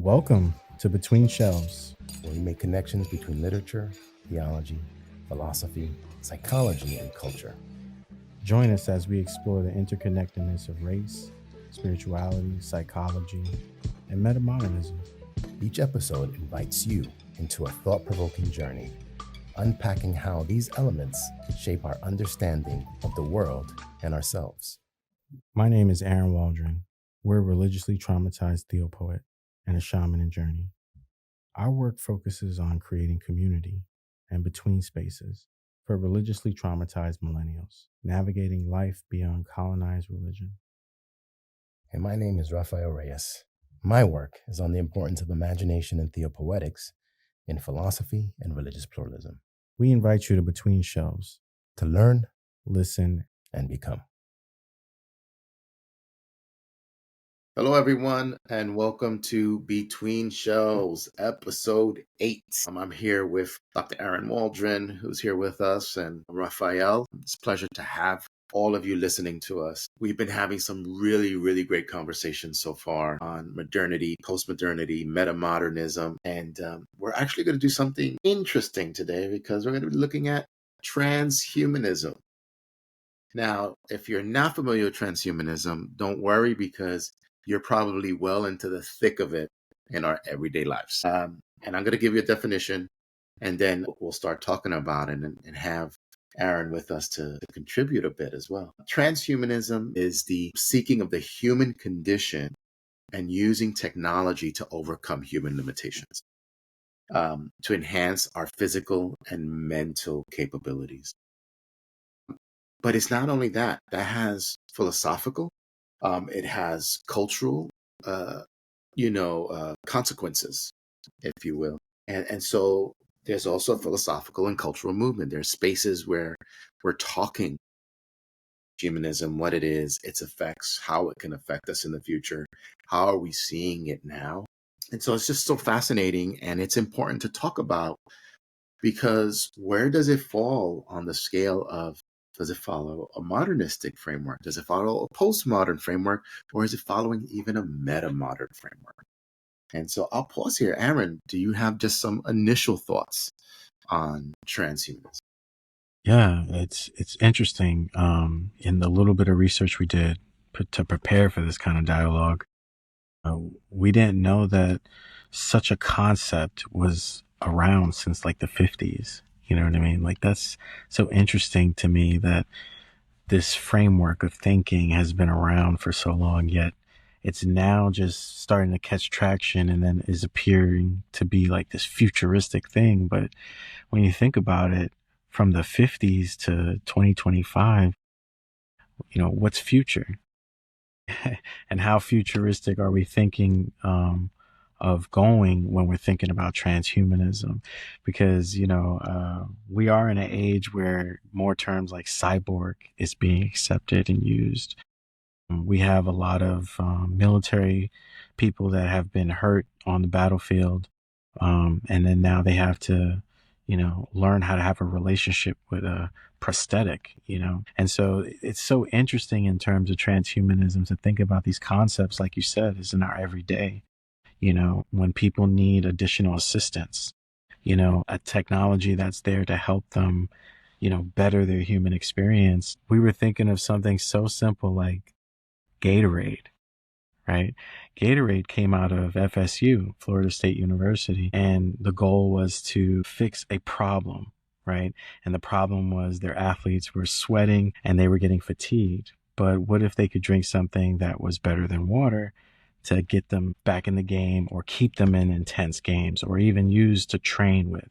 Welcome to Between Shelves. where we make connections between literature, theology, philosophy, psychology, and culture. Join us as we explore the interconnectedness of race, spirituality, psychology, and meta-modernism. Each episode invites you into a thought-provoking journey, unpacking how these elements shape our understanding of the world and ourselves. My name is Aaron Waldron. We're a religiously traumatized theopoet and a shaman in journey. Our work focuses on creating community and between spaces for religiously traumatized millennials, navigating life beyond colonized religion. And my name is Rafael Reyes. My work is on the importance of imagination and theopoetics in philosophy and religious pluralism. We invite you to Between Shelves To learn, listen, and become. Hello, everyone, and welcome to Between Shelves, episode 8. I'm here with Dr. Aaron Waldron, who's here with us, and Raphael. It's a pleasure to have all of you listening to us. We've been having some really great conversations so far on modernity, postmodernity, meta-modernism, and we're actually going to do something interesting today because we're going to be looking at transhumanism. Now, if you're not familiar with transhumanism, don't worry because you're probably well into the thick of it in our everyday lives. And I'm going to give you a definition, and then we'll start talking about it and have Aaron with us to contribute a bit as well. Transhumanism is the seeking of the human condition and using technology to overcome human limitations, to enhance our physical and mental capabilities. But it's not only that has philosophical, it has cultural, consequences, if you will. And so there's also a philosophical and cultural movement. There's spaces where we're talking humanism, what it is, its effects, how it can affect us in the future. How are we seeing it now? And so it's just so fascinating, and it's important to talk about because where does it fall on the scale of, does it follow a modernistic framework? Does it follow a postmodern framework? Or is it following even a meta-modern framework? And so I'll pause here. Aaron, do you have just some initial thoughts on transhumanism? Yeah, it's interesting. In the little bit of research we did to prepare for this kind of dialogue, we didn't know that such a concept was around since like the 50s. You know what I mean? Like that's so interesting to me that this framework of thinking has been around for so long, yet it's now just starting to catch traction and then is appearing to be like this futuristic thing. But when you think about it, from the 50s to 2025, what's future? And how futuristic are we thinking of going when we're thinking about transhumanism? Because, we are in an age where more terms like cyborg is being accepted and used. We have a lot of military people that have been hurt on the battlefield. And then now they have to, learn how to have a relationship with a prosthetic, And so it's so interesting in terms of transhumanism to think about these concepts, like you said, is in our everyday, when people need additional assistance, a technology that's there to help them, better their human experience. We were thinking of something so simple like Gatorade, right? Gatorade came out of FSU, Florida State University, and the goal was to fix a problem, right? And the problem was their athletes were sweating and they were getting fatigued. But what if they could drink something that was better than water to get them back in the game or keep them in intense games or even use to train with,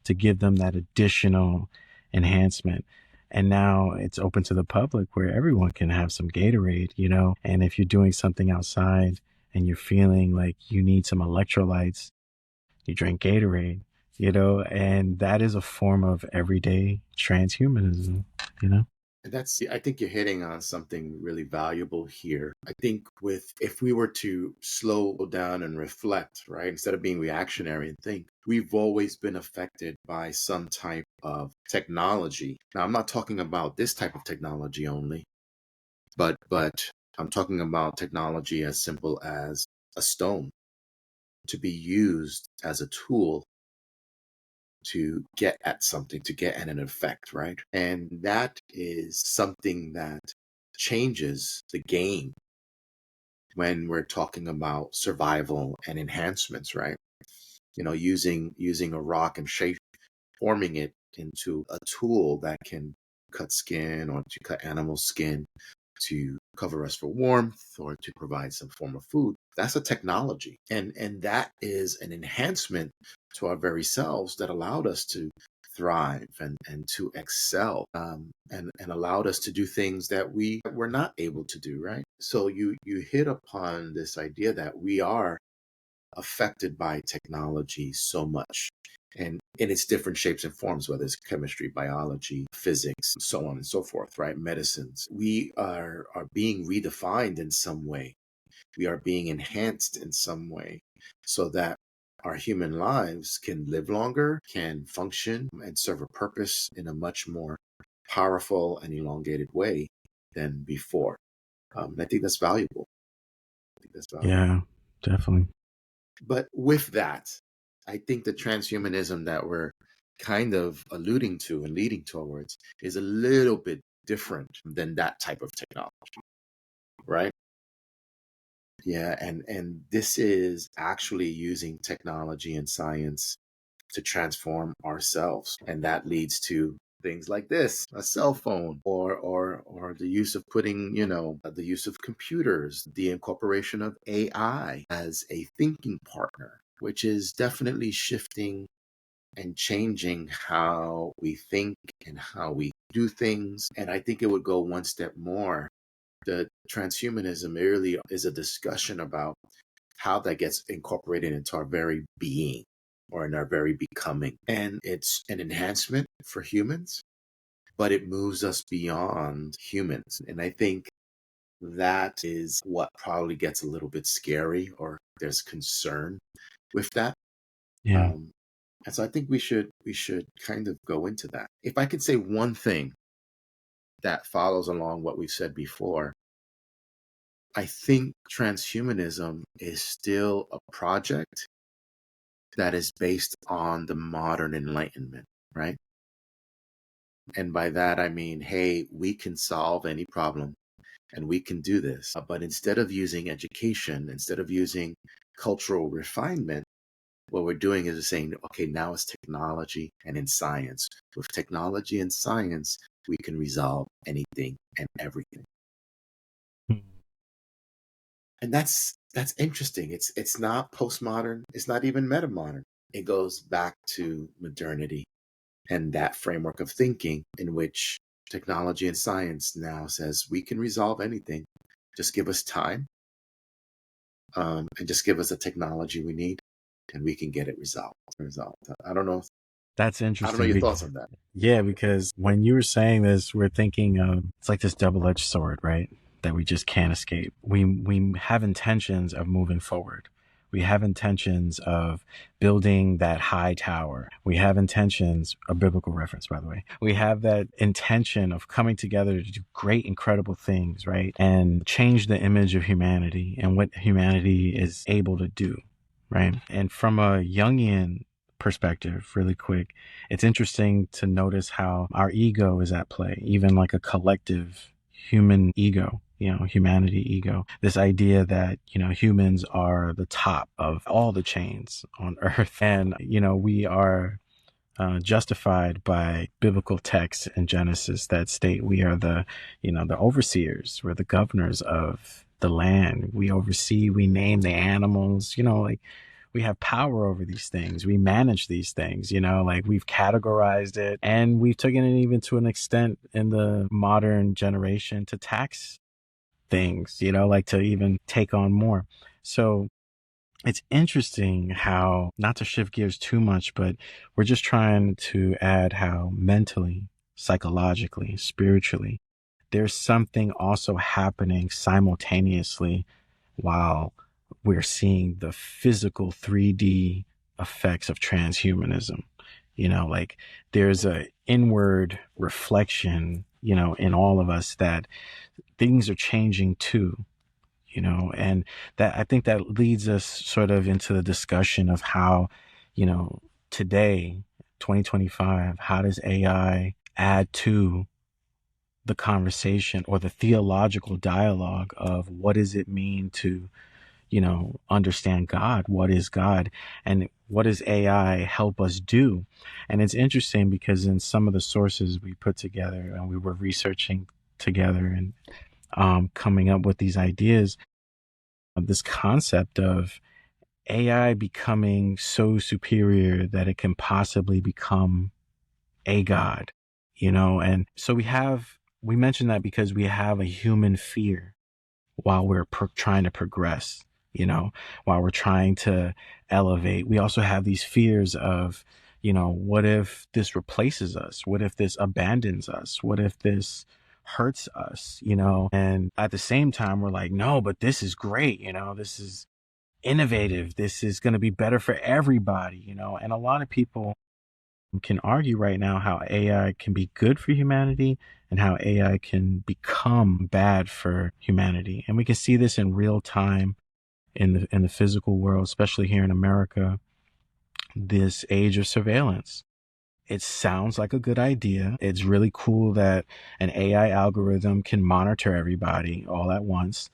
to give them that additional enhancement? And now it's open to the public where everyone can have some Gatorade, and if you're doing something outside and you're feeling like you need some electrolytes, you drink Gatorade, and that is a form of everyday transhumanism, And I think you're hitting on something really valuable here. I think if we were to slow down and reflect, right, instead of being reactionary and think, we've always been affected by some type of technology. Now, I'm not talking about this type of technology only, but I'm talking about technology as simple as a stone, to be used as a tool to get at something, to get at an effect, right? And that is something that changes the game when we're talking about survival and enhancements, right? Using a rock and shape, forming it into a tool that can cut skin or to cut animal skin to cover us for warmth or to provide some form of food. That's a technology. And that is an enhancement to our very selves that allowed us to thrive and to excel, and allowed us to do things that we were not able to do, right? So you hit upon this idea that we are affected by technology so much, and in its different shapes and forms, whether it's chemistry, biology, physics, so on and so forth, right? Medicines. We are being redefined in some way. We are being enhanced in some way so that our human lives can live longer, can function and serve a purpose in a much more powerful and elongated way than before. And I think that's valuable. I think that's valuable. Yeah, definitely. But with that, I think the transhumanism that we're kind of alluding to and leading towards is a little bit different than that type of technology, right? Yeah, and this is actually using technology and science to transform ourselves, and that leads to things like this: a cell phone, or the use of putting, the use of computers, the incorporation of AI as a thinking partner, which is definitely shifting and changing how we think and how we do things. And I think it would go one step more. The transhumanism really is a discussion about how that gets incorporated into our very being or in our very becoming. And it's an enhancement for humans, but it moves us beyond humans. And I think that is what probably gets a little bit scary, or there's concern with that. Yeah. Um, and so I think we should kind of go into that. If I could say one thing that follows along what we've said before, I think transhumanism is still a project that is based on the modern Enlightenment, right? And by that, I mean, hey, we can solve any problem and we can do this. But instead of using education, instead of using cultural refinement, what we're doing is saying, okay, now it's technology and in science. With technology and science, we can resolve anything and everything. And that's interesting. It's not postmodern. It's not even meta-modern. It goes back to modernity and that framework of thinking in which technology and science now says we can resolve anything. Just give us time, and just give us the technology we need, and we can get it resolved. I don't know. That's I don't know interesting. your thoughts on that. Yeah, because when you were saying this, we're thinking of, it's like this double-edged sword, right? That we just can't escape. We have intentions of moving forward. We have intentions of building that high tower. We have intentions, a biblical reference, by the way. We have that intention of coming together to do great, incredible things, right? And change the image of humanity and what humanity is able to do, right? And from a Jungian perspective, really quick, it's interesting to notice how our ego is at play, even like a collective human ego, humanity ego. This idea that, humans are the top of all the chains on earth. And, we are justified by biblical texts in Genesis that state we are the overseers, we're the governors of the land. We oversee, we name the animals, like we have power over these things. We manage these things, like we've categorized it, and we've taken it even to an extent in the modern generation to tax things, like to even take on more. So it's interesting how, not to shift gears too much, but we're just trying to add how mentally, psychologically, spiritually, there's something also happening simultaneously while we're seeing the physical 3D effects of transhumanism. Like there's a inward reflection, in all of us that things are changing too. and that, I think that leads us sort of into the discussion of how, today, 2025, how does AI add to the conversation or the theological dialogue of what does it mean to, understand God? What is God? And what does AI help us do? And it's interesting because in some of the sources we put together and we were researching together and coming up with these ideas of this concept of AI becoming so superior that it can possibly become a God, and so we mentioned that because we have a human fear while we're trying to progress, while we're trying to elevate. We also have these fears of, what if this replaces us? What if this abandons us? What if this hurts us? And at the same time, we're like, no, but this is great. This is innovative. This is going to be better for everybody, and a lot of people can argue right now how AI can be good for humanity and how AI can become bad for humanity. And we can see this in real time in the physical world, especially here in America, this age of surveillance. It sounds like a good idea. It's really cool that an AI algorithm can monitor everybody all at once.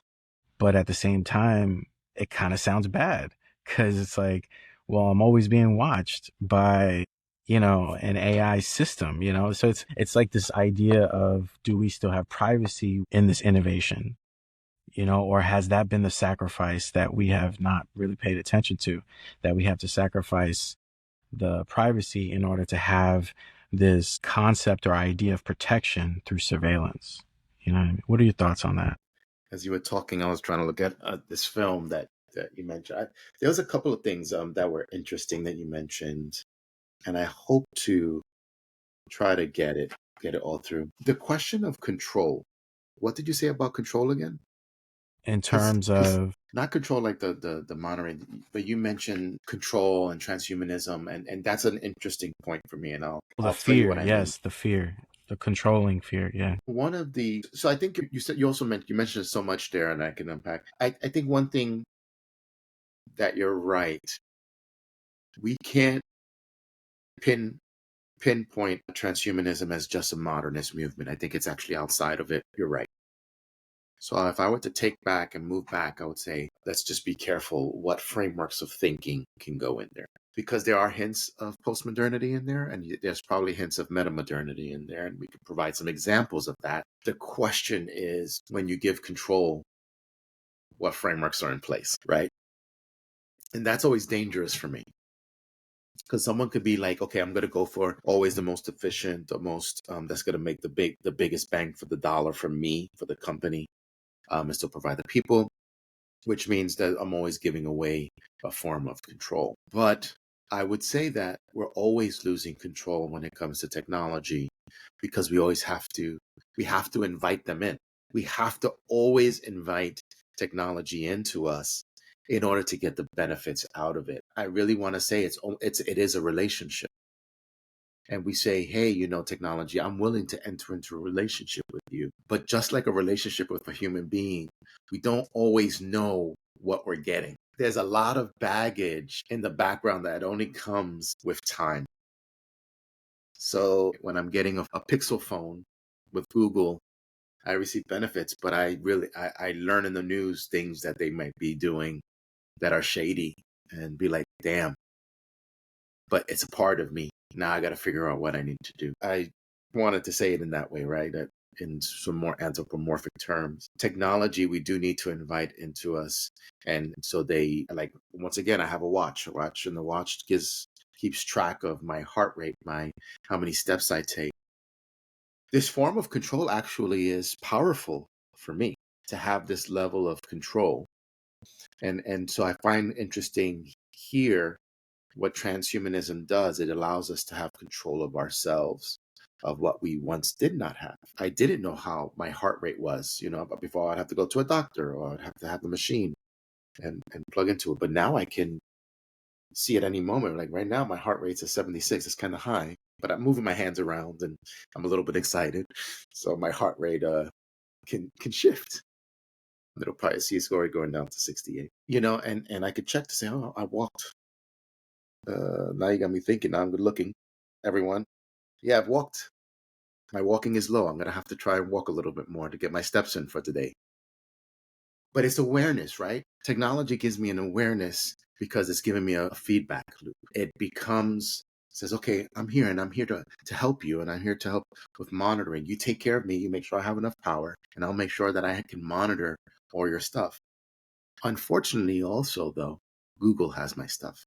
But at the same time, it kind of sounds bad because it's like, well, I'm always being watched by, an AI system, so it's like this idea of, do we still have privacy in this innovation, or has that been the sacrifice that we have not really paid attention to, that we have to sacrifice the privacy in order to have this concept or idea of protection through surveillance? What I mean? What are your thoughts on that? As you were talking, I was trying to look at this film that you mentioned. There was a couple of things that were interesting that you mentioned, and I hope to try to get it all through. The question of control. What did you say about control again? In Because terms of not control like the monitoring, but you mentioned control and transhumanism, and that's an interesting point for me, and the I'll tell you fear, what I mean. yes, the fear, the controlling fear, yeah. One of the so I think you said, you mentioned so much there, and I can unpack. I think one thing that you're right. We can't pin pinpoint transhumanism as just a modernist movement. I think it's actually outside of it. You're right. So if I were to take back and move back, I would say let's just be careful what frameworks of thinking can go in there. Because there are hints of postmodernity in there, and there's probably hints of meta-modernity in there, and we can provide some examples of that. The question is, when you give control, what frameworks are in place, right? And that's always dangerous for me. Because someone could be like, okay, I'm going to go for always the most efficient, the most that's going to make the biggest bang for the dollar for me, for the company, and still provide the people, which means that I'm always giving away a form of control. But I would say that we're always losing control when it comes to technology, because we have to invite them in. We have to always invite technology into us in order to get the benefits out of it. I really want to say it is a relationship. And we say, hey, technology, I'm willing to enter into a relationship with you. But just like a relationship with a human being, we don't always know what we're getting. There's a lot of baggage in the background that only comes with time. So when I'm getting a Pixel phone with Google, I receive benefits, but I learn in the news things that they might be doing that are shady, and be like, damn, but it's a part of me. Now I got to figure out what I need to do. I wanted to say it in that way, right? That in some more anthropomorphic terms, technology we do need to invite into us. And so they, like, once again, I have a watch, and the watch keeps track of my heart rate, how many steps I take. This form of control actually is powerful for me, to have this level of control. And so I find interesting here what transhumanism does. It allows us to have control of ourselves, of what we once did not have. I didn't know how my heart rate was, but before I'd have to go to a doctor, or I'd have to have the machine and plug into it. But now I can see at any moment, like right now, my heart rate's at 76. It's kind of high, but I'm moving my hands around and I'm a little bit excited. So my heart rate can shift. It'll probably see a score going down to 68. And I could check to say, oh, I walked. Now you got me thinking. Now I'm good looking. Everyone. Yeah, I've walked. My walking is low. I'm going to have to try and walk a little bit more to get my steps in for today. But it's awareness, right? Technology gives me an awareness because it's giving me a feedback loop. It says, okay, I'm here and I'm here to help you, and I'm here to help with monitoring. You take care of me, you make sure I have enough power, and I'll make sure that I can monitor all your stuff. Unfortunately, also, though, Google has my stuff.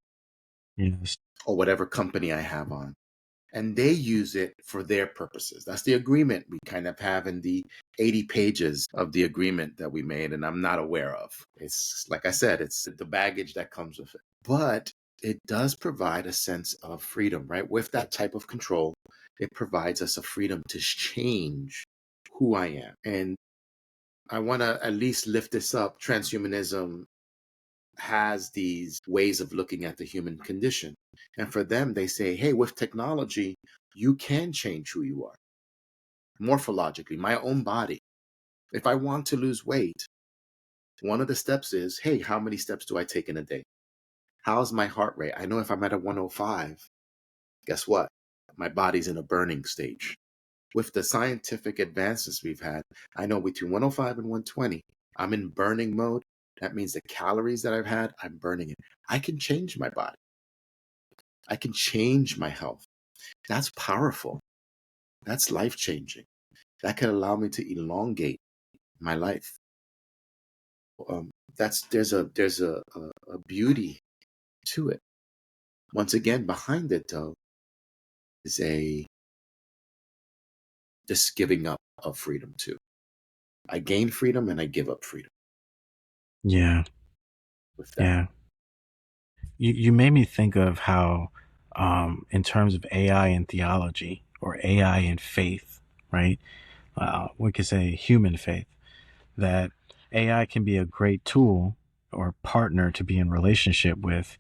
Yes. Or whatever company I have on. And they use it for their purposes. That's the agreement we kind of have in the 80 pages of the agreement that we made, and I'm not aware of. It's like I said, it's the baggage that comes with it. But it does provide a sense of freedom, right? With that type of control, it provides us a freedom to change who I am. And I want to at least lift this up. Transhumanism has these ways of looking at the human condition. And for them, they say, hey, with technology, you can change who you are morphologically, my own body. If I want to lose weight, one of the steps is, hey, how many steps do I take in a day? How's my heart rate? I know if I'm at a 105, guess what? My body's in a burning stage. With the scientific advances we've had, I know between 105 and 120, I'm in burning mode. That means the calories that I've had, I'm burning it. I can change my body. I can change my health. That's powerful. That's life-changing. That can allow me to elongate my life. There's a beauty to it. Once again, behind it though is this giving up of freedom too. I gain freedom and I give up freedom Yeah. with that. Yeah. You made me think of how, in terms of AI and theology, or AI and faith, right? We could say human faith, that AI can be a great tool or partner to be in relationship with,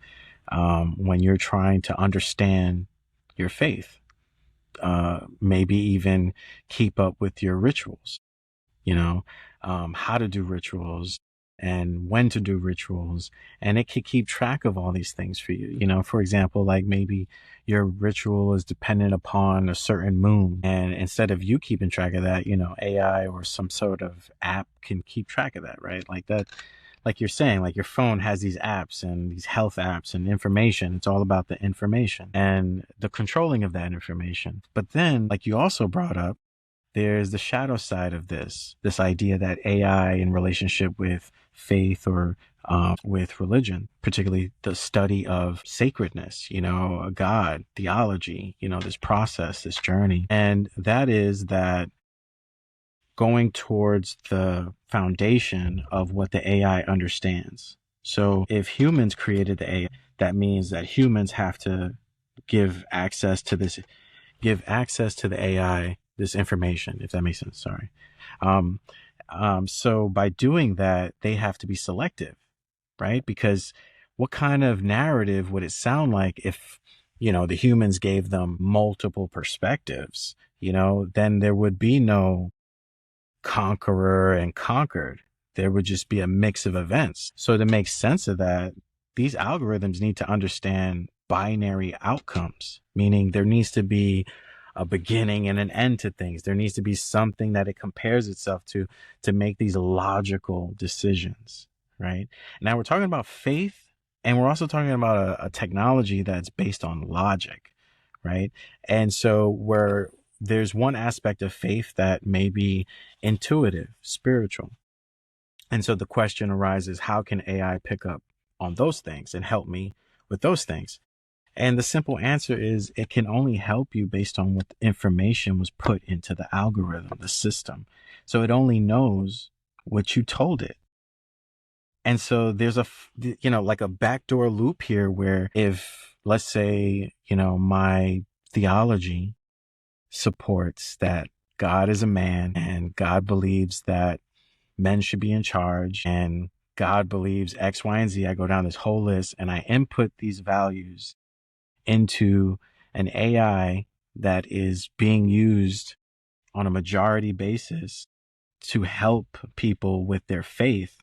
when you're trying to understand your faith, maybe even keep up with your rituals, how to do rituals and when to do rituals. And it can keep track of all these things for you. For example, like maybe your ritual is dependent upon a certain moon. And instead of you keeping track of that, AI or some sort of app can keep track of that, right? Like that, like you're saying, like your phone has these apps and these health apps and information. It's all about the information and the controlling of that information. But then, like you also brought up, there's the shadow side of this idea that AI in relationship with faith or with religion, particularly the study of sacredness, God, theology, this process, this journey. And that is that going towards the foundation of what the AI understands. So if humans created the AI, that means that humans have to give access to the AI this information, if that makes sense. Sorry. Um, so by doing that, they have to be selective, right? Because what kind of narrative would it sound like if, the humans gave them multiple perspectives? Then there would be no conqueror and conquered. There would just be a mix of events. So to make sense of that, these algorithms need to understand binary outcomes, meaning there needs to be a beginning and an end to things. There needs to be something that it compares itself to make these logical decisions, right? Now we're talking about faith, and we're also talking about a technology that's based on logic, right? And so where there's one aspect of faith that may be intuitive, spiritual. And so the question arises, how can AI pick up on those things and help me with those things? And the simple answer is it can only help you based on what information was put into the algorithm, the system. So it only knows what you told it. And so there's like a backdoor loop here where if, let's say, my theology supports that God is a man and God believes that men should be in charge and God believes X, Y, and Z. I go down this whole list and I input these values into an AI that is being used on a majority basis to help people with their faith,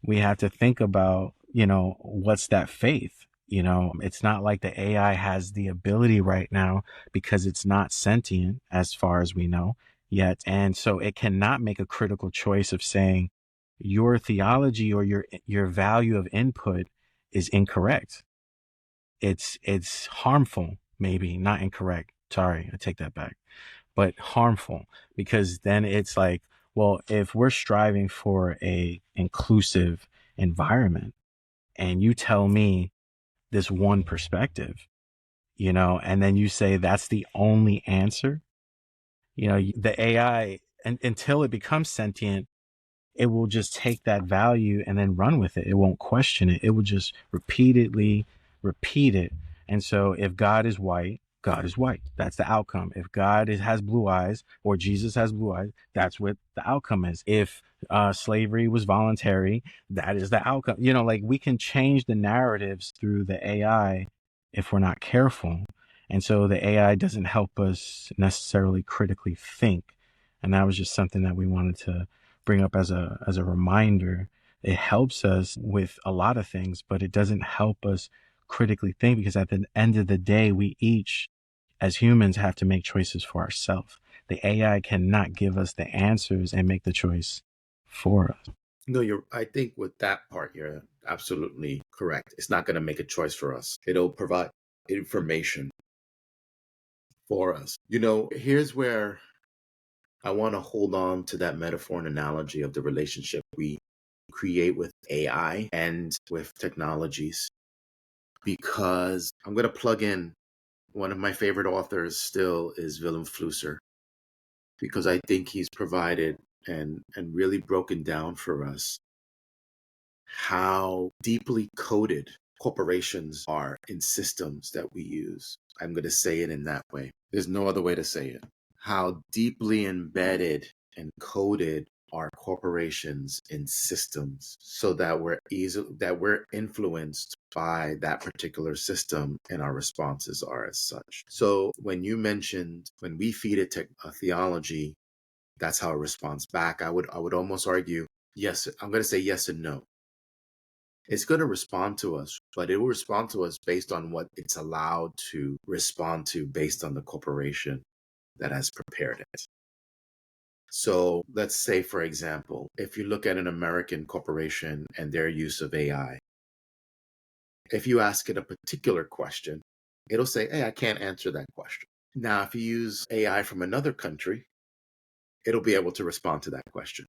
we have to think about, what's that faith? It's not like the AI has the ability right now because it's not sentient as far as we know yet. And so it cannot make a critical choice of saying your theology or your value of input is incorrect. It's harmful, maybe not incorrect. Sorry, I take that back, but harmful, because then it's like, well, if we're striving for a inclusive environment and you tell me this one perspective, and then you say that's the only answer, the AI, until it becomes sentient, it will just take that value and then run with it. It won't question it. It will just repeatedly repeat it. And so if God is white, God is white. That's the outcome. If God has blue eyes, or Jesus has blue eyes, that's what the outcome is. If slavery was voluntary, that is the outcome. Like, we can change the narratives through the AI if we're not careful. And so the AI doesn't help us necessarily critically think. And that was just something that we wanted to bring up as a reminder. It helps us with a lot of things, but it doesn't help us critically think, because at the end of the day, we each as humans have to make choices for ourselves. The AI cannot give us the answers and make the choice for us. No, I think with that part, you're absolutely correct. It's not going to make a choice for us. It'll provide information for us. Here's where I want to hold on to that metaphor and analogy of the relationship we create with AI and with technologies, because I'm going to plug in one of my favorite authors still is Willem Flusser, because I think he's provided and really broken down for us how deeply coded corporations are in systems that we use. I'm going to say it in that way. There's no other way to say it. How deeply embedded and coded are corporations in systems, so that we're influenced by that particular system, and our responses are as such. So when you mentioned, when we feed it a theology, that's how it responds back. I would almost argue, yes, I'm going to say yes and no. It's going to respond to us, but it will respond to us based on what it's allowed to respond to based on the corporation that has prepared it. So let's say, for example, if you look at an American corporation and their use of AI, if you ask it a particular question, it'll say, hey, I can't answer that question. Now, if you use AI from another country, it'll be able to respond to that question,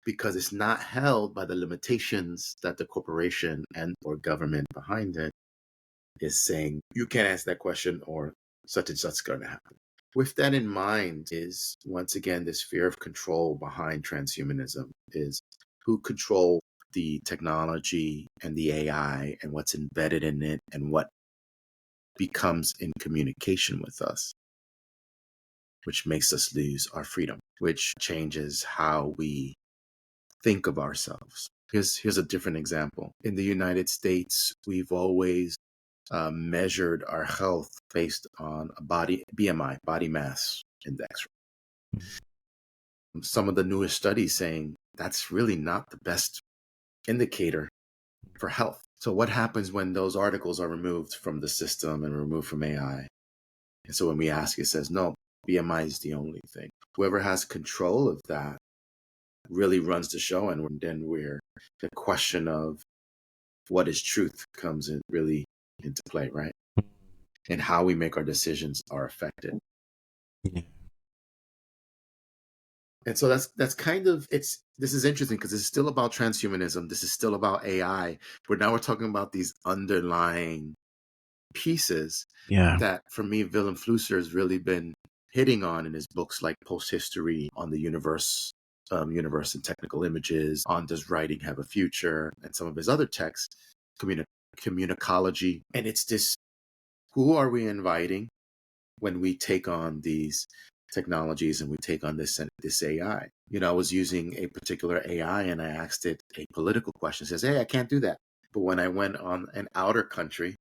because it's not held by the limitations that the corporation and or government behind it is saying, you can't answer that question, or such and such is going to happen. With that in mind is, once again, this fear of control behind transhumanism is who control the technology and the AI and what's embedded in it and what becomes in communication with us, which makes us lose our freedom, which changes how we think of ourselves. Here's a different example. In the United States, we've always measured our health based on a BMI, body mass index. Some of the newest studies saying that's really not the best indicator for health. So what happens when those articles are removed from the system and removed from AI? And so when we ask, it says, no, BMI is the only thing. Whoever has control of that really runs the show. And then the question of what is truth comes in really into play, right? And how we make our decisions are affected. Yeah. And so that's kind of, this is interesting because it's still about transhumanism. This is still about AI, but now we're talking about these underlying pieces that, for me, Willem Flusser has really been hitting on in his books like Post History, on the universe and technical images, on Does Writing Have a Future, and some of his other texts, communicology. And it's this, who are we inviting when we take on these technologies and we take on this AI? I was using a particular AI and I asked it a political question. It says, hey, I can't do that. But when I went on an outer country,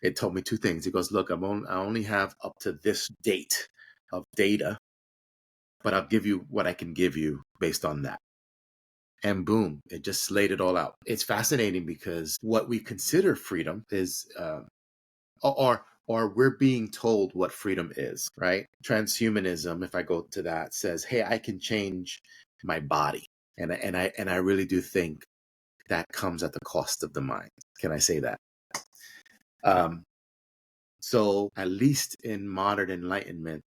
it told me two things. It goes, look, I only have up to this date of data, but I'll give you what I can give you based on that. And boom, it just laid it all out. It's fascinating because what we consider freedom is, or we're being told what freedom is, right? Transhumanism, if I go to that, says, hey, I can change my body. And I really do think that comes at the cost of the mind. Can I say that? So at least in modern enlightenment,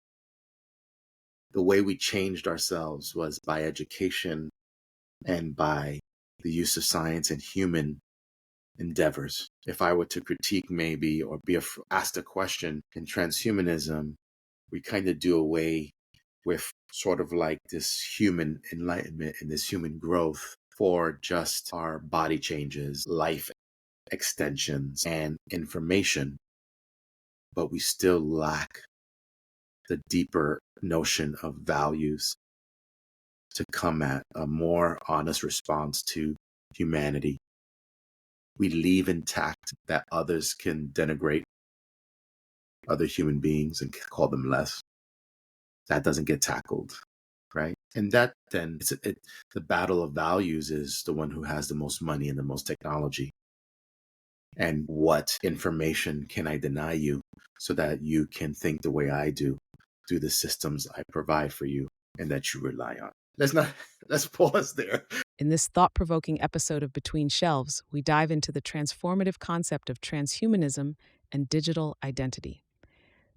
the way we changed ourselves was by education and by the use of science and human endeavors. If I were to critique maybe or be asked a question in transhumanism, we kind of do away with sort of like this human enlightenment and this human growth for just our body changes, life extensions, and information. But we still lack the deeper notion of values to come at a more honest response to humanity. We leave intact that others can denigrate other human beings and call them less. That doesn't get tackled, right? And that then, the battle of values is the one who has the most money and the most technology. And what information can I deny you so that you can think the way I do through the systems I provide for you and that you rely on? Let's pause there. In this thought-provoking episode of Between Shelves, we dive into the transformative concept of transhumanism and digital identity.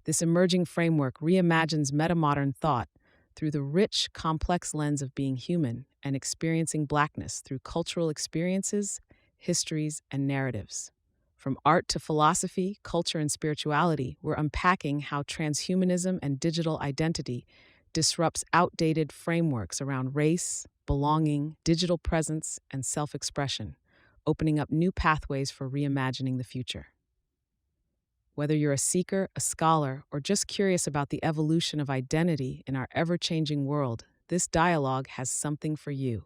This emerging framework reimagines meta-modern thought through the rich, complex lens of being human and experiencing Blackness through cultural experiences, histories, and narratives. From art to philosophy, culture, and spirituality, we're unpacking how transhumanism and digital identity disrupts outdated frameworks around race, belonging, digital presence, and self-expression, opening up new pathways for reimagining the future. Whether you're a seeker, a scholar, or just curious about the evolution of identity in our ever-changing world, this dialogue has something for you.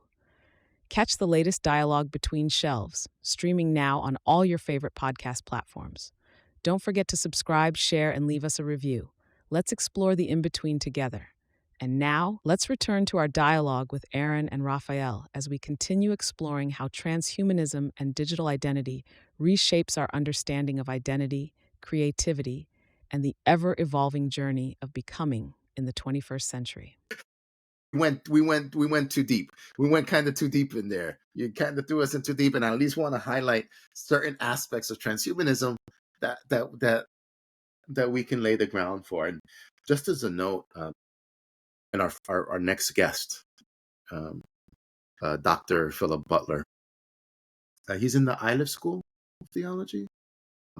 Catch the latest dialogue Between Shelves, streaming now on all your favorite podcast platforms. Don't forget to subscribe, share, and leave us a review. Let's explore the in-between together. And now, let's return to our dialogue with Aaron and Raphael as we continue exploring how transhumanism and digital identity reshapes our understanding of identity, creativity, and the ever-evolving journey of becoming in the 21st century. We went too deep. We went kind of too deep in there. You kind of threw us in too deep, and I at least want to highlight certain aspects of transhumanism that we can lay the ground for. And just as a note, and our next guest, Dr. Philip Butler, he's in the Iliff School of Theology.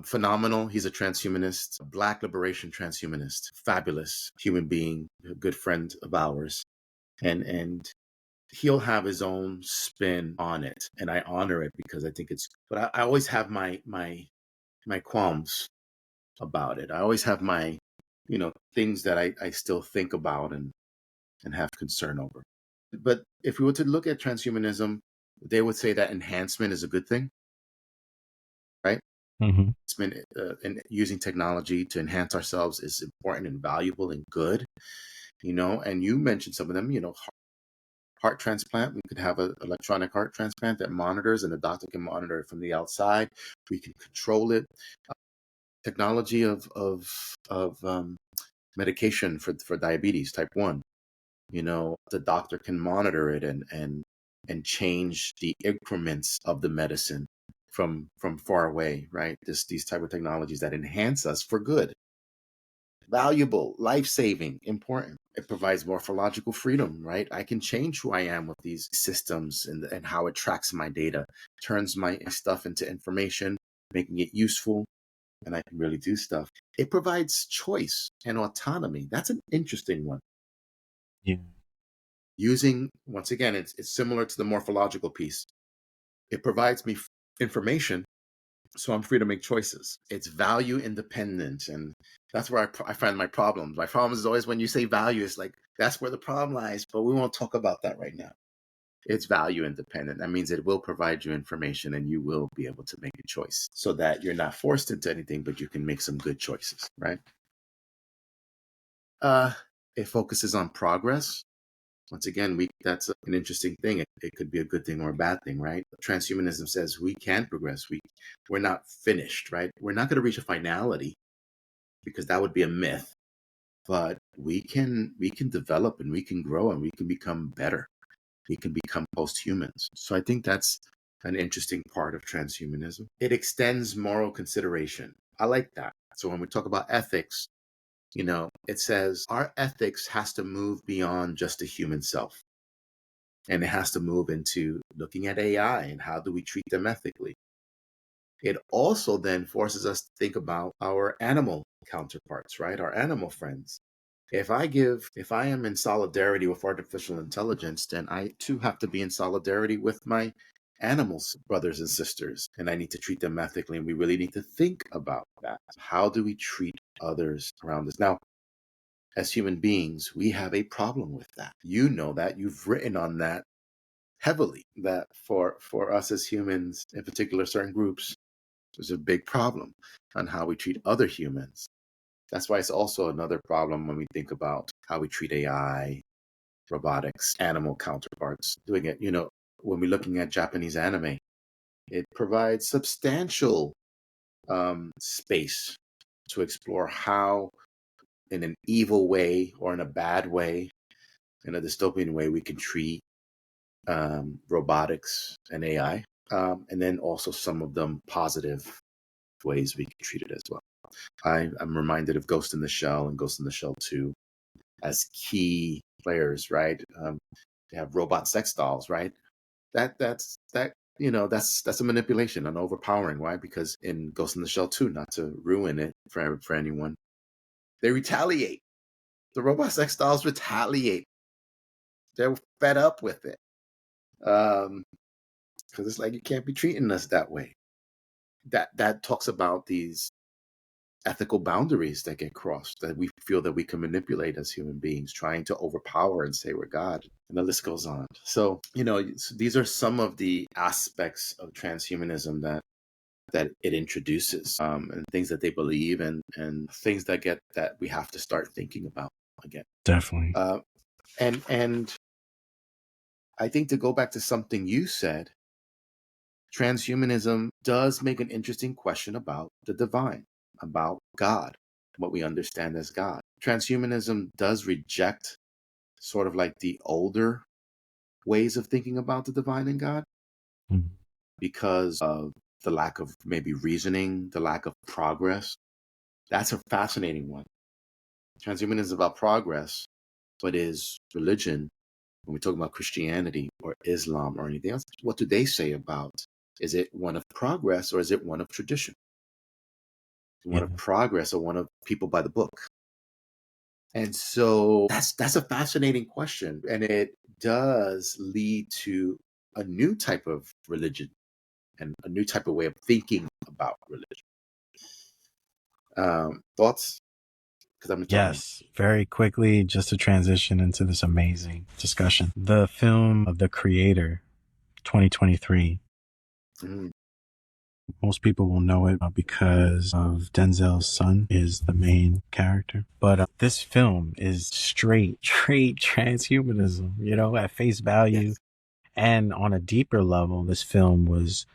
Phenomenal. He's a transhumanist, a Black liberation transhumanist, fabulous human being, a good friend of ours. And he'll have his own spin on it, and I honor it because I think it's. But I always have my qualms about it. I always have my, things that I still think about and have concern over. But if we were to look at transhumanism, they would say that enhancement is a good thing, right? Mm-hmm. And using technology to enhance ourselves is important and valuable and good, and you mentioned some of them, heart transplant. We could have an electronic heart transplant that monitors, and the doctor can monitor it from the outside. We can control it. Technology of medication for diabetes type 1. The doctor can monitor it and change the increments of the medicine from far away, right? These type of technologies that enhance us for good. Valuable, life-saving, important. It provides morphological freedom, right? I can change who I am with these systems and how it tracks my data, turns my stuff into information, making it useful, and I can really do stuff. It provides choice and autonomy. That's an interesting one. Yeah. Using, once again, it's similar to the morphological piece. It provides me information, so I'm free to make choices. It's value independent, and that's where I find my problems. My problem is always when you say value, it's like, that's where the problem lies, but we won't talk about that right now. It's value independent. That means it will provide you information and you will be able to make a choice so that you're not forced into anything, but you can make some good choices, right? It focuses on progress. Once again, that's an interesting thing. It could be a good thing or a bad thing, right? Transhumanism says we can progress. We're not finished, right? We're not going to reach a finality because that would be a myth. But we can develop and we can grow and we can become better. We can become post-humans. So I think that's an interesting part of transhumanism. It extends moral consideration. I like that. So when we talk about ethics, it says our ethics has to move beyond just the human self. And it has to move into looking at AI and how do we treat them ethically. It also then forces us to think about our animal counterparts, right? Our animal friends. If I am in solidarity with artificial intelligence, then I too have to be in solidarity with my animals, brothers and sisters, and I need to treat them ethically. And we really need to think about that. How do we treat others around us? Now, as human beings, we have a problem with that. You know that. You've written on that heavily, that for us as humans, in particular certain groups, there's a big problem on how we treat other humans. That's why it's also another problem when we think about how we treat AI, robotics, animal counterparts, doing it. When we're looking at Japanese anime, it provides substantial space to explore how, in an evil way or in a bad way, in a dystopian way, we can treat robotics and AI. And then also some of them positive ways we can treat it as well. I'm reminded of Ghost in the Shell and Ghost in the Shell 2 as key players, right? They have robot sex dolls, right? That's a manipulation and overpowering. Why? Because in Ghost in the Shell 2, not to ruin it for anyone, they retaliate. The robot sex dolls retaliate. They're fed up with it. Because it's like, you can't be treating us that way. That talks about these ethical boundaries that get crossed, that we feel that we can manipulate as human beings, trying to overpower and say we're God. And the list goes on. So, these are some of the aspects of transhumanism that it introduces, and things that they believe and things that we have to start thinking about again. Definitely. And I think, to go back to something you said, transhumanism does make an interesting question about the divine, about God, what we understand as God. Transhumanism does reject sort of like the older ways of thinking about the divine and God because of the lack of maybe reasoning, the lack of progress. That's a fascinating one. Transhumanism is about progress, but is religion, when we talk about Christianity or Islam or anything else, what do they say about? Is it one of progress or is it one of tradition? One of progress or one of people by the book? And so that's a fascinating question. And it does lead to a new type of religion and a new type of way of thinking about religion. Thoughts? Because I'm talking. Yes, very quickly, just to transition into this amazing discussion. The film of The Creator, 2023. Most people will know it because of Denzel's son is the main character. But this film is straight transhumanism, at face value. Yes. And on a deeper level, this film was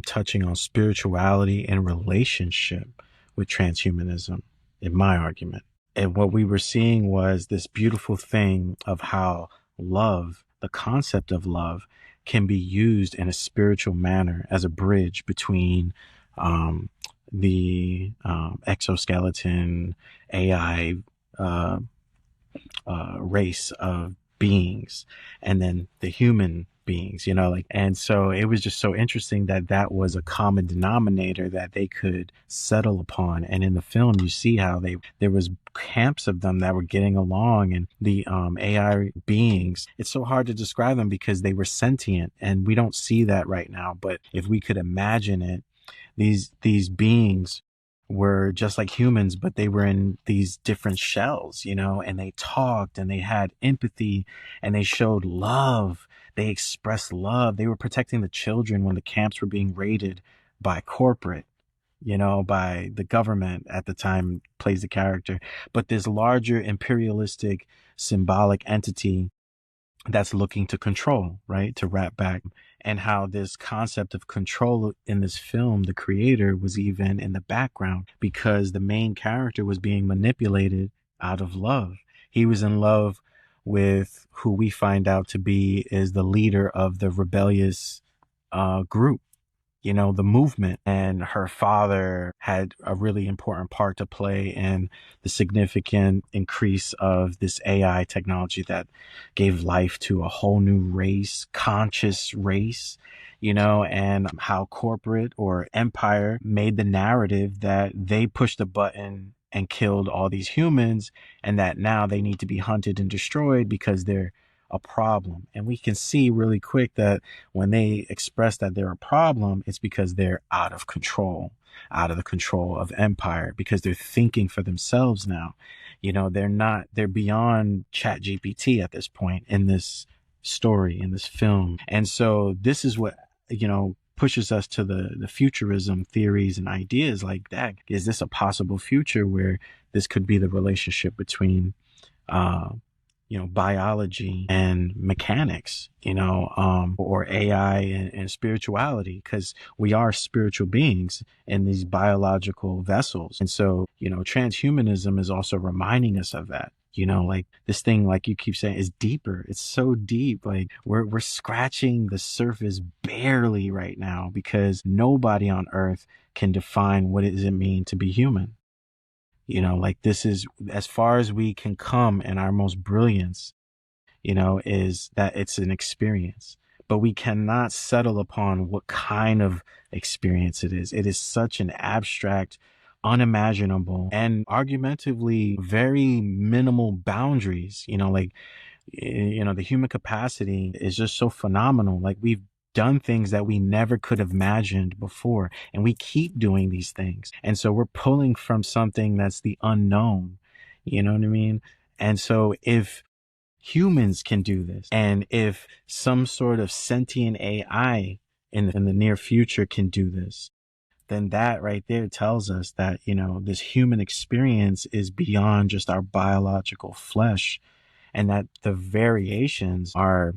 touching on spirituality and relationship with transhumanism, in my argument. And what we were seeing was this beautiful thing of how love, the concept of love, can be used in a spiritual manner as a bridge between the exoskeleton AI race of beings and then the human beings, and so it was just so interesting that was a common denominator that they could settle upon. And in the film, you see how there was camps of them that were getting along, and the AI beings, it's so hard to describe them because they were sentient, and we don't see that right now. But if we could imagine it, these beings were just like humans, but they were in these different shells, and they talked and they had empathy and they showed love. They expressed love. They were protecting the children when the camps were being raided by corporate, by the government at the time, plays the character. But this larger imperialistic symbolic entity that's looking to control, right? To wrap back, and how this concept of control in this film, the creator was even in the background because the main character was being manipulated out of love. He was in love with who we find out to be is the leader of the rebellious group, the movement. And her father had a really important part to play in the significant increase of this AI technology that gave life to a whole new race, conscious race, and how corporate or empire made the narrative that they pushed a button and killed all these humans, and that now they need to be hunted and destroyed because they're a problem. And we can see really quick that when they express that they're a problem, it's because they're out of control, out of the control of empire, because they're thinking for themselves now. They're beyond chat GPT at this point in this story, in this film. And so this is what, pushes us to the futurism theories and ideas like that. Is this a possible future where this could be the relationship between, biology and mechanics, or AI and spirituality, because we are spiritual beings in these biological vessels. And so, transhumanism is also reminding us of that. Like this thing, like you keep saying, is deeper. It's so deep. Like we're scratching the surface barely right now, because nobody on earth can define what does it mean to be human. Like this is as far as we can come in our most brilliance, is that it's an experience, but we cannot settle upon what kind of experience it is. It is such an abstract, unimaginable, and argumentatively very minimal boundaries, the human capacity is just so phenomenal. Like we've done things that we never could have imagined before, and we keep doing these things. And so we're pulling from something that's the unknown. You know what I mean? And so if humans can do this, and if some sort of sentient AI in the near future can do this, then that right there tells us that, this human experience is beyond just our biological flesh, and that the variations are,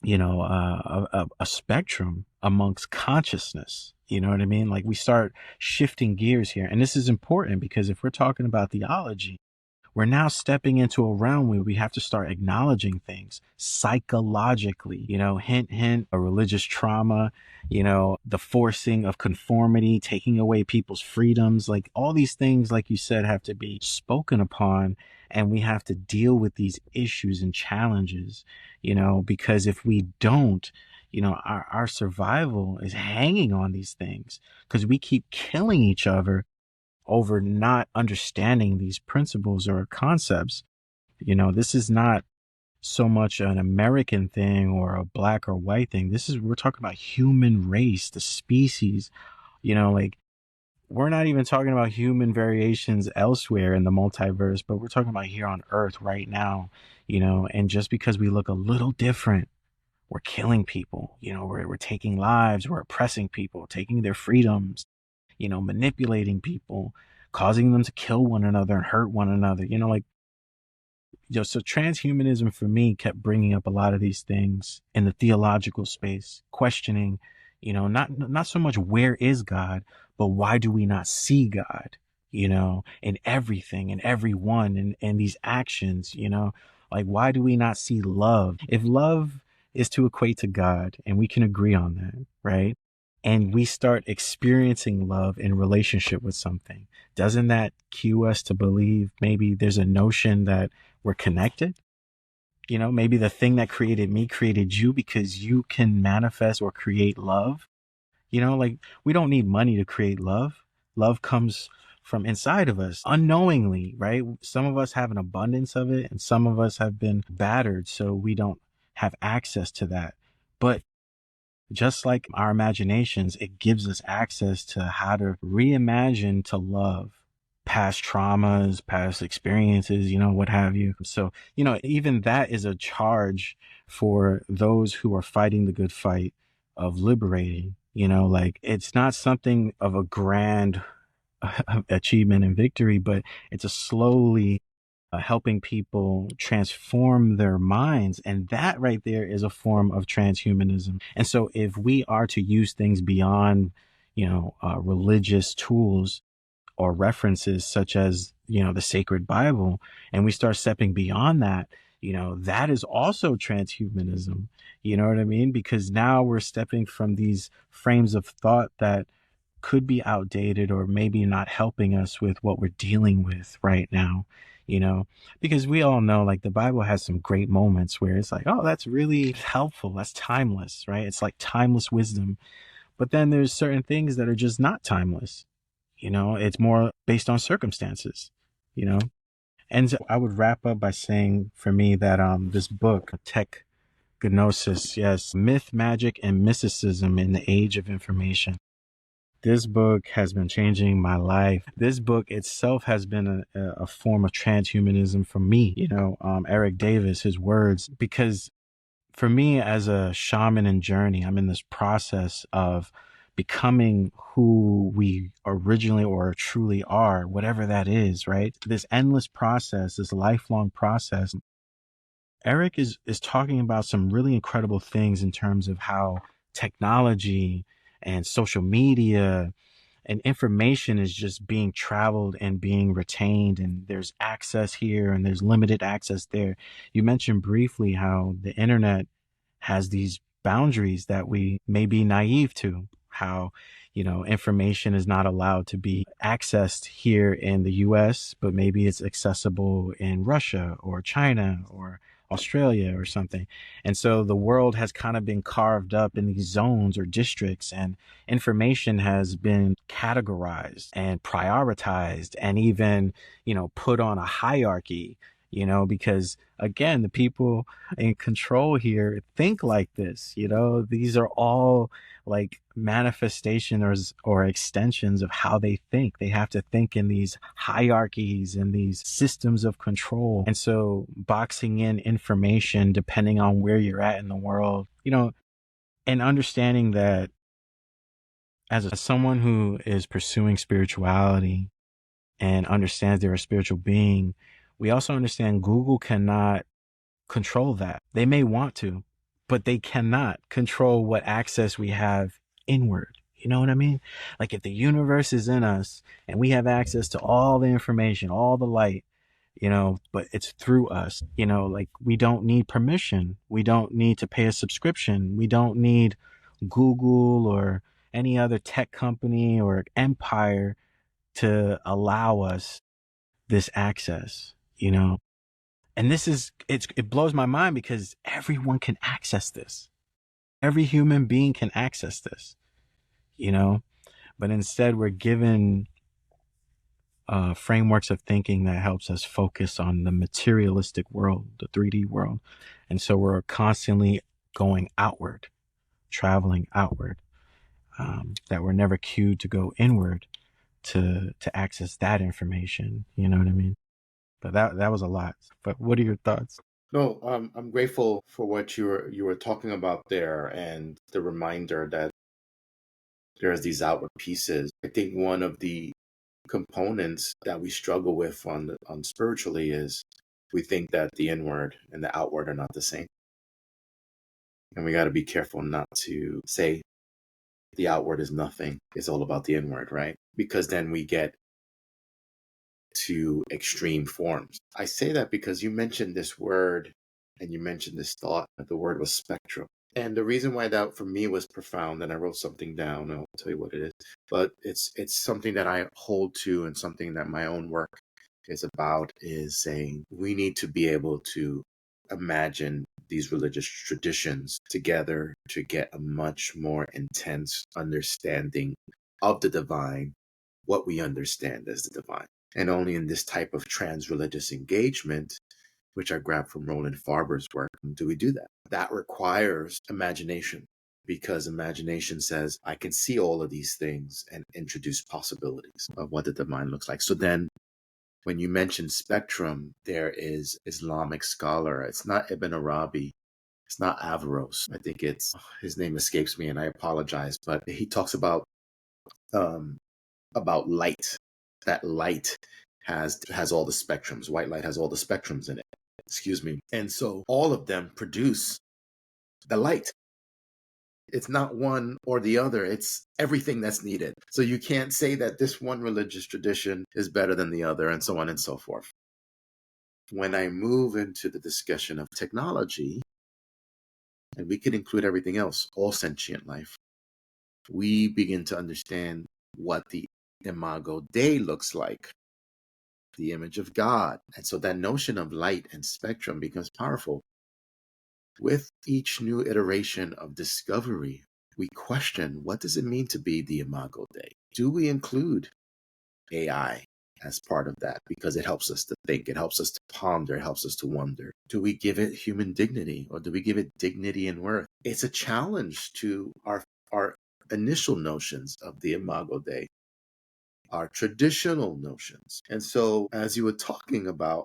a spectrum amongst consciousness. You know what I mean? Like we start shifting gears here. And this is important because if we're talking about theology, we're now stepping into a realm where we have to start acknowledging things psychologically, hint, hint, a religious trauma, the forcing of conformity, taking away people's freedoms, like all these things, like you said, have to be spoken upon. And we have to deal with these issues and challenges, because if we don't, our survival is hanging on these things because we keep killing each other over not understanding these principles or concepts. This is not so much an American thing or a black or white thing. We're talking about human race, the species, like we're not even talking about human variations elsewhere in the multiverse, but we're talking about here on Earth right now, and just because we look a little different, we're killing people, we're taking lives, we're oppressing people, taking their freedoms, manipulating people, causing them to kill one another and hurt one another, so transhumanism for me kept bringing up a lot of these things in the theological space, questioning, not so much where is God, but why do we not see God, in everything and everyone and these actions, like why do we not see love? If love is to equate to God, and we can agree on that, right? And we start experiencing love in relationship with something, doesn't that cue us to believe maybe there's a notion that we're connected? Maybe the thing that created me created you because you can manifest or create love. Like we don't need money to create love. Love comes from inside of us unknowingly, right? Some of us have an abundance of it and some of us have been battered, so we don't have access to that. But just like our imaginations, it gives us access to how to reimagine to love past traumas, past experiences, what have you. So, even that is a charge for those who are fighting the good fight of liberating, like it's not something of a grand achievement and victory, but it's a slowly helping people transform their minds. And that right there is a form of transhumanism. And so if we are to use things beyond, religious tools or references such as, the sacred Bible, and we start stepping beyond that, that is also transhumanism. You know what I mean? Because now we're stepping from these frames of thought that could be outdated or maybe not helping us with what we're dealing with right now, because we all know like the Bible has some great moments where it's like, oh, that's really helpful. That's timeless, right? It's like timeless wisdom. But then there's certain things that are just not timeless. It's more based on circumstances, you know? And so I would wrap up by saying for me that this book, Tech Gnosis, yes, Myth, Magic, and Mysticism in the Age of Information. This book has been changing my life. This book itself has been a form of transhumanism for me. Eric Davis, his words, because for me as a shaman in journey, I'm in this process of becoming who we originally or truly are, whatever that is, right? This endless process, this lifelong process. Eric is talking about some really incredible things in terms of how technology and social media and information is just being traveled and being retained, and there's access here and there's limited access there. You mentioned briefly how the internet has these boundaries that we may be naive to, how information is not allowed to be accessed here in the US, but maybe it's accessible in Russia or China or Australia or something. And so the world has kind of been carved up in these zones or districts, and information has been categorized and prioritized and even, put on a hierarchy, because again, the people in control here think like this. These are all like manifestations or extensions of how they think. They have to think in these hierarchies and these systems of control. And so boxing in information depending on where you're at in the world, and understanding that as someone who is pursuing spirituality and understands they're a spiritual being, we also understand Google cannot control that. They may want to, but they cannot control what access we have inward. You know what I mean? Like if the universe is in us and we have access to all the information, all the light, but it's through us, like we don't need permission. We don't need to pay a subscription. We don't need Google or any other tech company or empire to allow us this access, And it blows my mind because everyone can access this. Every human being can access this, but instead we're given frameworks of thinking that helps us focus on the materialistic world, the 3D world. And so we're constantly going outward, traveling outward, that we're never cued to go inward to access that information. You know what I mean? But that was a lot. But what are your thoughts? No, I'm grateful for what you were talking about there, and the reminder that there's these outward pieces. I think one of the components that we struggle with on spiritually is we think that the inward and the outward are not the same, and we got to be careful not to say the outward is nothing. It's all about the inward, right? Because then we get to extreme forms. I say that because you mentioned this word and you mentioned this thought. The word was spectrum. And the reason why that for me was profound, and I wrote something down, I'll tell you what it is, but it's something that I hold to and something that my own work is about, is saying we need to be able to imagine these religious traditions together to get a much more intense understanding of the divine, what we understand as the divine. And only in this type of trans-religious engagement, which I grabbed from Roland Farber's work, do we do that. That requires imagination, because imagination says, I can see all of these things and introduce possibilities of what the divine looks like. So then when you mention spectrum, there is Islamic scholar. It's not Ibn Arabi. It's not Averroes. I think his name escapes me and I apologize, but he talks about light. That light has all the spectrums. White light has all the spectrums in it. Excuse me. And so all of them produce the light. It's not one or the other. It's everything that's needed. So you can't say that this one religious tradition is better than the other, and so on and so forth. When I move into the discussion of technology, and we could include everything else, all sentient life, we begin to understand what the imago Dei looks like, the image of God. And so that notion of light and spectrum becomes powerful. With each new iteration of discovery, we question, what does it mean to be the imago Dei? Do we include AI as part of that? Because it helps us to think, it helps us to ponder, it helps us to wonder. Do we give it human dignity, or do we give it dignity and worth? It's a challenge to our initial notions of the imago Dei, our traditional notions. And so as you were talking about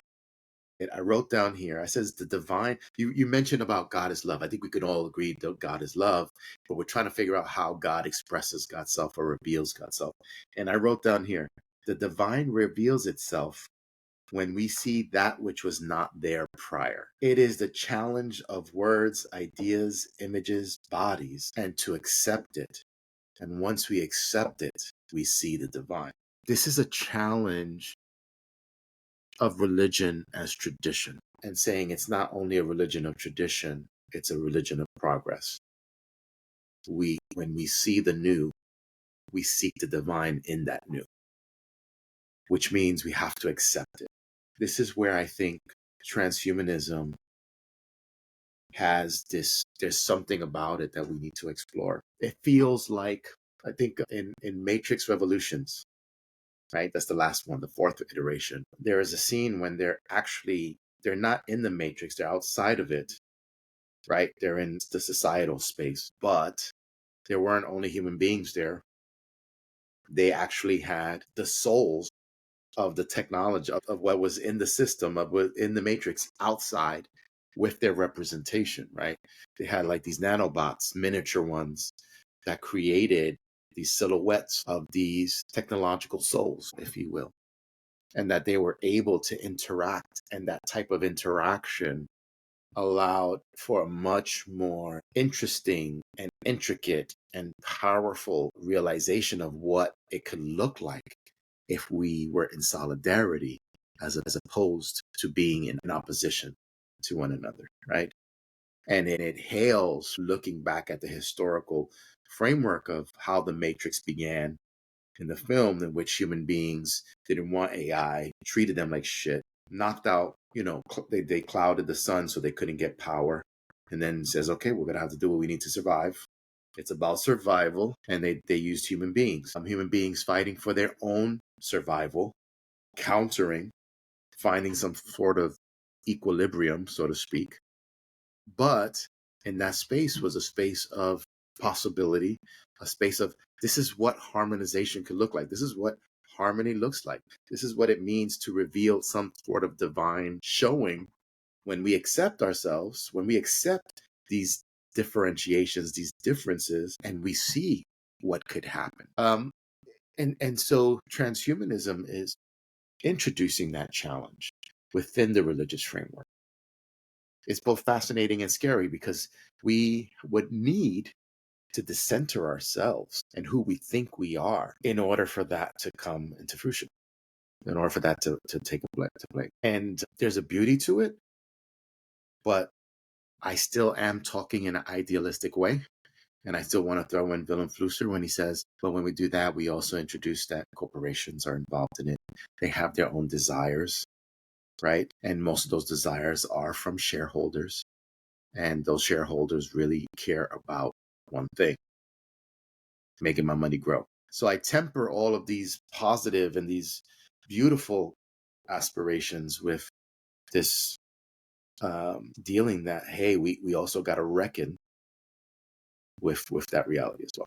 it, I wrote down here, I says the divine, you mentioned about God is love. I think we could all agree that God is love, but we're trying to figure out how God expresses God's self or reveals God's self. And I wrote down here, the divine reveals itself when we see that which was not there prior. It is the challenge of words, ideas, images, bodies, and to accept it. And once we accept it, we see the divine. This is a challenge of religion as tradition, and saying it's not only a religion of tradition, it's a religion of progress. When we see the new, we seek the divine in that new, which means we have to accept it. This is where I think transhumanism has there's something about it that we need to explore. It feels like, I think in Matrix Revolutions, right? That's the last one, the fourth iteration. There is a scene when they're not in the matrix, they're outside of it, right? They're in the societal space, but there weren't only human beings there. They actually had the souls of the technology of what was in the system, of what in the matrix outside with their representation, right? They had like these nanobots, miniature ones that created these silhouettes of these technological souls, if you will, and that they were able to interact. And that type of interaction allowed for a much more interesting and intricate and powerful realization of what it could look like if we were in solidarity as opposed to being in opposition to one another, right? And it hails looking back at the historical framework of how the Matrix began in the film, in which human beings didn't want AI, treated them like shit, knocked out, they clouded the sun so they couldn't get power, and then says, okay, we're going to have to do what we need to survive. It's about survival, and they used human beings, human beings fighting for their own survival, countering, finding some sort of equilibrium, so to speak. But in that space was a space of possibility, a space of, this is what harmonization could look like. This is what harmony looks like. This is what it means to reveal some sort of divine showing when we accept ourselves, when we accept these differentiations, these differences, and we see what could happen. And so transhumanism is introducing that challenge within the religious framework. It's both fascinating and scary because we would need to decenter ourselves and who we think we are in order for that to come into fruition, in order for that to take place. And there's a beauty to it, but I still am talking in an idealistic way. And I still want to throw in Willem Flusser when he says, but when we do that, we also introduce that corporations are involved in it. They have their own desires, right? And most of those desires are from shareholders. And those shareholders really care about one thing: making my money grow. So I temper all of these positive and these beautiful aspirations with this dealing that, hey, we also got to reckon with that reality as well.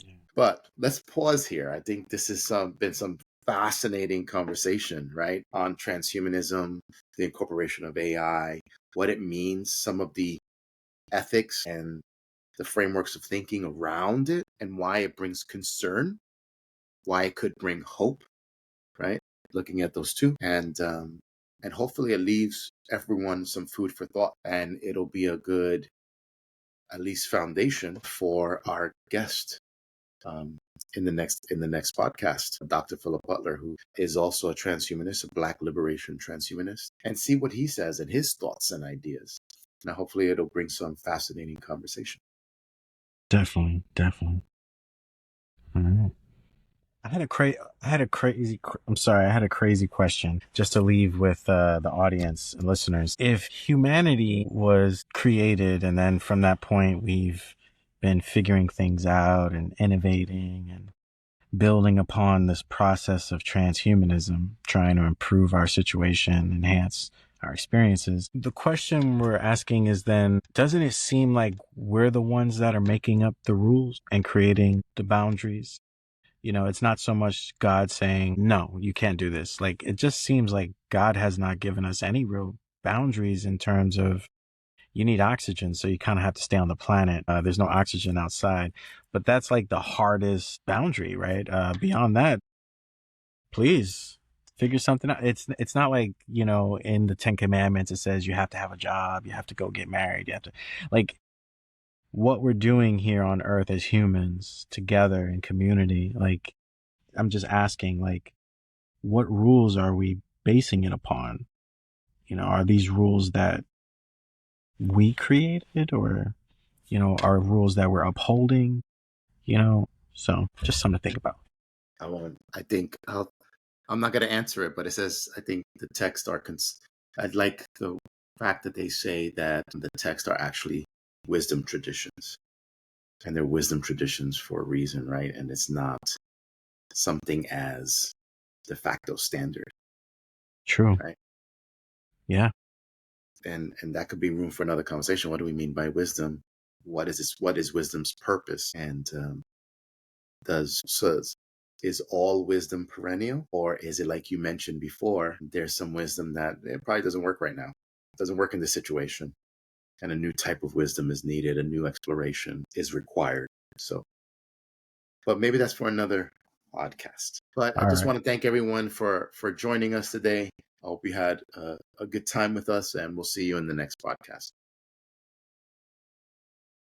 Yeah. But let's pause here. I think this has been some fascinating conversation, right, on transhumanism, the incorporation of AI, what it means, some of the ethics and the frameworks of thinking around it, and why it brings concern, why it could bring hope, right? looking at those two, and hopefully it leaves everyone some food for thought, and it'll be a good, at least, foundation for our guest in the next podcast, Dr. Philip Butler, who is also a transhumanist, a Black liberation transhumanist, and see what he says and his thoughts and ideas. Now, hopefully, it'll bring some fascinating conversation. Definitely, definitely. All right. I had a crazy. I'm sorry. I had a crazy question just to leave with the audience and listeners. If humanity was created, and then from that point we've been figuring things out and innovating and building upon this process of transhumanism, trying to improve our situation, enhance our experiences. The question we're asking is then, doesn't it seem like we're the ones that are making up the rules and creating the boundaries? You know, it's not so much God saying, no, you can't do this. Like, it just seems like God has not given us any real boundaries in terms of, you need oxygen, so you kind of have to stay on the planet. There's no oxygen outside, but that's like the hardest boundary, right? Beyond that, please figure something out. It's not like, you know, in the Ten Commandments, it says you have to have a job, you have to go get married, you have to, like, what we're doing here on earth as humans together in community. Like, I'm just asking, like, what rules are we basing it upon? You know, are these rules that we created, or, you know, are rules that we're upholding? You know, so just something to think about. I think I'm not going to answer it, but it says, I think the texts are, I'd like the fact that they say that the texts are actually wisdom traditions, and they're wisdom traditions for a reason, right? And it's not something as de facto standard, True. right? Yeah. And that could be room for another conversation. What do we mean by wisdom? What is this? What is wisdom's purpose? And is all wisdom perennial, or is it, like you mentioned before, there's some wisdom that it probably doesn't work right now, it doesn't work in this situation, and a new type of wisdom is needed, a new exploration is required. So, but maybe that's for another podcast. But I All just right. want to thank everyone for joining us today. I hope you had a good time with us, and we'll see you in the next podcast.